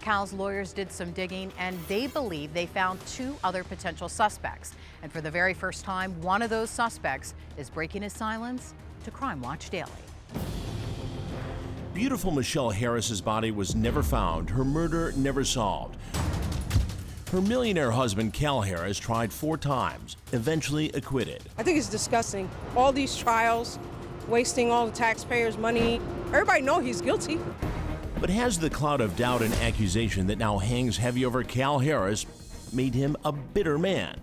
Cal's lawyers did some digging, and they believe they found two other potential suspects. And for the very first time, one of those suspects is breaking his silence to Crime Watch Daily. Beautiful Michelle Harris's body was never found, her murder never solved. Her millionaire husband, Cal Harris, tried 4 times, eventually acquitted. I think it's disgusting. All these trials, wasting all the taxpayers' money. Everybody knows he's guilty. But has the cloud of doubt and accusation that now hangs heavy over Cal Harris made him a bitter man?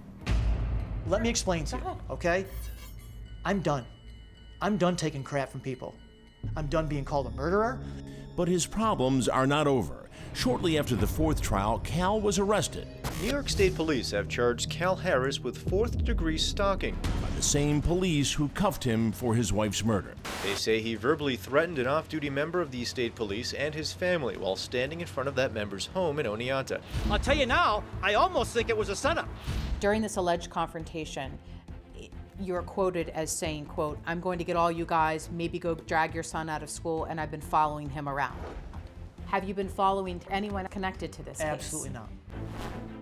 Let me explain to you, okay? I'm done. I'm done taking crap from people. I'm done being called a murderer. But his problems are not over. Shortly after the 4th trial, Cal was arrested. New York State Police have charged Cal Harris with 4th-degree stalking By the same police who cuffed him for his wife's murder. They say he verbally threatened an off-duty member of the state police and his family while standing in front of that member's home in Oneonta. I'll tell you now, I almost think it was a setup. During this alleged confrontation, you're quoted as saying, quote, "I'm going to get all you guys, maybe go drag your son out of school, and I've been following him around." Have you been following anyone connected to this case? Absolutely not.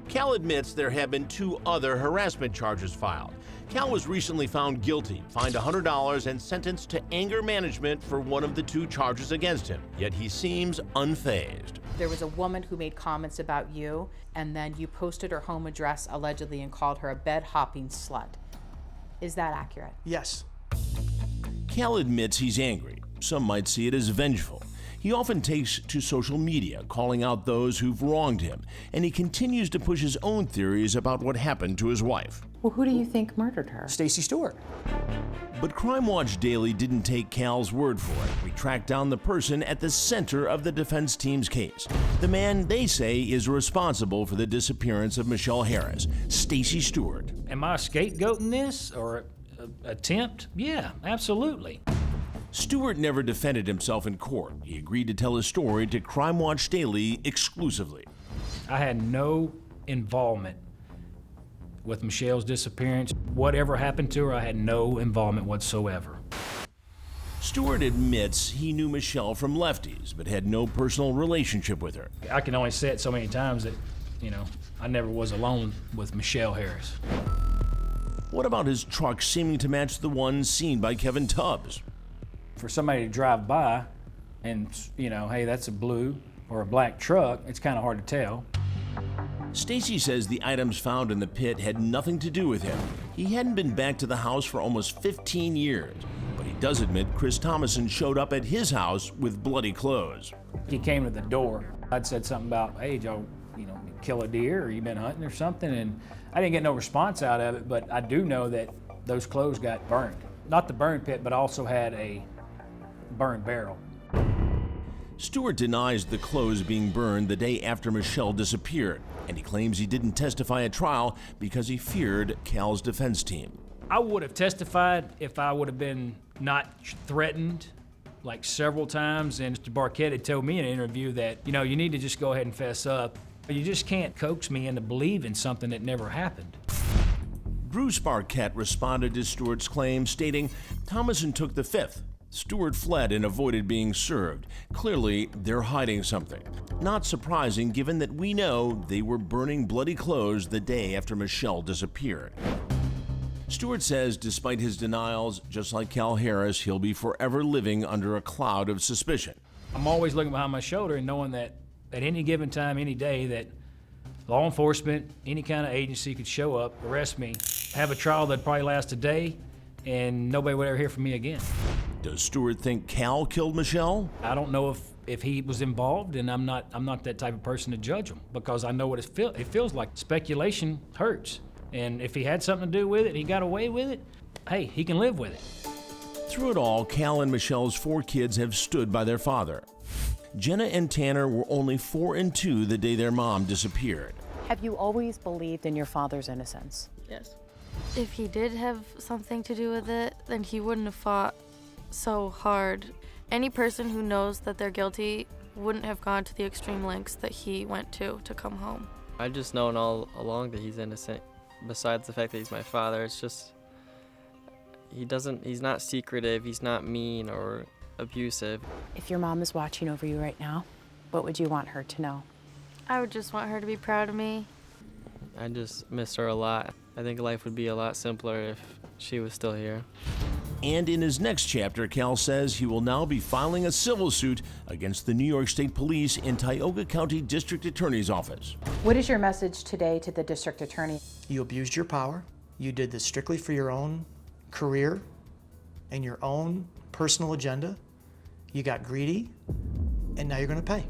Cal admits there have been 2 other harassment charges filed. Cal was recently found guilty, fined $100, and sentenced to anger management for one of the 2 charges against him. Yet he seems unfazed. There was a woman who made comments about you, and then you posted her home address allegedly and called her a bed-hopping slut. Is that accurate? Yes. Cal admits he's angry. Some might see it as vengeful. He often takes to social media, calling out those who've wronged him, and he continues to push his own theories about what happened to his wife. Well, who do you think murdered her? Stacy Stewart. But Crime Watch Daily didn't take Cal's word for it. We tracked down the person at the center of the defense team's case. The man they say is responsible for the disappearance of Michelle Harris, Stacy Stewart. Am I a scapegoat in this, or attempt? Yeah, absolutely. Stewart never defended himself in court. He agreed to tell his story to Crime Watch Daily exclusively. I had no involvement with Michelle's disappearance. Whatever happened to her, I had no involvement whatsoever. Stewart admits he knew Michelle from Lefties, but had no personal relationship with her. I can only say it so many times that, I never was alone with Michelle Harris. What about his truck seeming to match the one seen by Kevin Tubbs? For somebody to drive by and, hey, that's a blue or a black truck, it's kind of hard to tell. Stacy says the items found in the pit had nothing to do with him. He hadn't been back to the house for almost 15 years, but he does admit Chris Thomason showed up at his house with bloody clothes. He came to the door. I'd said something about, hey, Joe, kill a deer or you been hunting or something, and I didn't get no response out of it, but I do know that those clothes got burned. Not the burn pit, but also had a burned barrel. Stewart denies the clothes being burned the day after Michelle disappeared, and he claims he didn't testify at trial because he feared Cal's defense team. I would have testified if I would have been not threatened like several times, and Mr. Barquette had told me in an interview that, you need to just go ahead and fess up. You just can't coax me into believing something that never happened. Bruce Barquette responded to Stewart's claim, stating Thomason took the fifth. Stewart fled and avoided being served. Clearly, they're hiding something. Not surprising, given that we know they were burning bloody clothes the day after Michelle disappeared. Stewart says despite his denials, just like Cal Harris, he'll be forever living under a cloud of suspicion. I'm always looking behind my shoulder and knowing that at any given time, any day, that law enforcement, any kind of agency could show up, arrest me, have a trial that'd probably last a day, and nobody would ever hear from me again. Does Stewart think Cal killed Michelle? I don't know if he was involved, and I'm not that type of person to judge him, because I know what it feels like. Speculation hurts, and if he had something to do with it, he got away with it, hey, he can live with it. Through it all, Cal and Michelle's 4 kids have stood by their father. Jenna and Tanner were only 4 and 2 the day their mom disappeared. Have you always believed in your father's innocence? Yes. If he did have something to do with it, then he wouldn't have fought so hard. Any person who knows that they're guilty wouldn't have gone to the extreme lengths that he went to come home. I've just known all along that he's innocent. Besides the fact that he's my father, it's just he's not secretive, he's not mean or abusive. If your mom is watching over you right now, what would you want her to know? I would just want her to be proud of me. I just miss her a lot. I think life would be a lot simpler if she was still here. And in his next chapter, Cal says he will now be filing a civil suit against the New York State Police in Tioga County District Attorney's Office. What is your message today to the district attorney? You abused your power. You did this strictly for your own career and your own personal agenda. You got greedy, and now you're going to pay.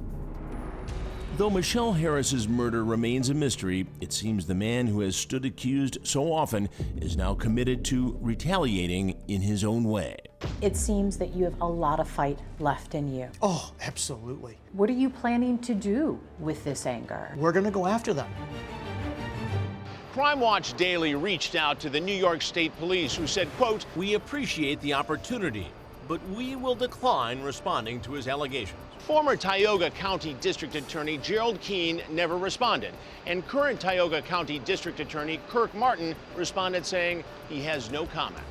Though Michelle Harris's murder remains a mystery, it seems the man who has stood accused so often is now committed to retaliating in his own way. It seems that you have a lot of fight left in you. Oh, absolutely. What are you planning to do with this anger? We're going to go after them. Crime Watch Daily reached out to the New York State Police, who said, quote, "We appreciate the opportunity, but we will decline responding to his allegations." Former Tioga County District Attorney Gerald Keene never responded, and current Tioga County District Attorney Kirk Martin responded saying he has no comment.